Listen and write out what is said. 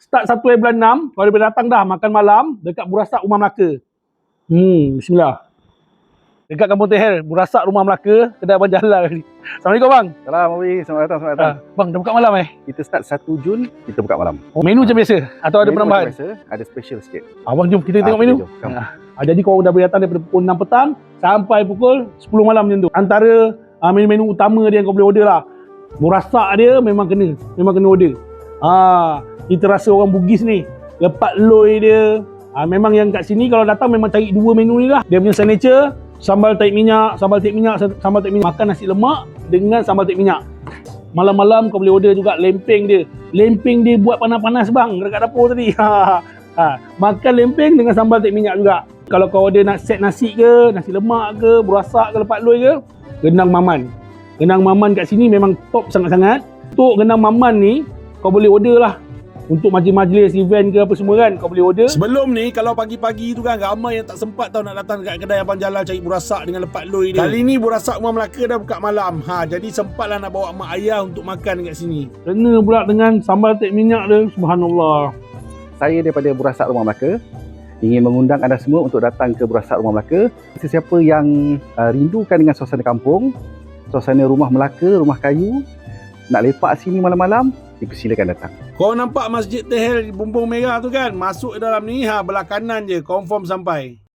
Start 1 bulan 6, kalau dia datang dah makan malam dekat Burasak Rumah Melaka. Bismillah. Dekat Kampung Tehel, Burasak Rumah Melaka, kedai Abang Jalal ni. Assalamualaikum bang. Salam Abi, selamat datang. Bang, dah buka malam Kita start 1 Jun, kita buka malam. Menu macam biasa atau ada Menu penambahan? macam biasa, ada special sikit. Abang jom kita tengok menu. Jadi kau dah boleh datang daripada pukul 6 petang sampai pukul 10 malam macam tu. Antara menu-menu utama dia yang kau boleh order lah. Burasak dia memang kena order. Kita rasa orang Bugis ni, lepak loi dia. Memang yang kat sini kalau datang memang cari 2 menu ni lah. Dia punya signature, sambal taik minyak. Makan nasi lemak dengan sambal taik minyak. Malam-malam kau boleh order juga lempeng dia. Lempeng dia buat panas-panas bang dekat dapur tadi. Makan lempeng dengan sambal taik minyak juga. Kalau kau order nak set nasi ke, nasi lemak ke, burasak ke, lepak loi ke, Genang Maman. Genang Maman kat sini memang top sangat-sangat. Untuk Genang Maman ni kau boleh order lah. Untuk majlis-majlis, event ke apa semua kan, kau boleh order. Sebelum ni, kalau pagi-pagi tu kan, ramai yang tak sempat tau nak datang dekat kedai Abang Jalal cari burasak dengan lepak loi dia. Kali ni Burasak Rumah Melaka dah buka malam. Jadi sempatlah nak bawa mak ayah untuk makan dekat sini. Kena pula dengan sambal taik minyak dia, subhanallah. Saya daripada Burasak Rumah Melaka ingin mengundang anda semua untuk datang ke Burasak Rumah Melaka. Sesiapa yang rindukan dengan suasana kampung, suasana rumah Melaka, rumah kayu, nak lepak sini malam-malam, dipersilakan datang. Kau nampak Masjid Tehel bumbung merah tu kan? Masuk dalam ni, belah kanan je, confirm sampai.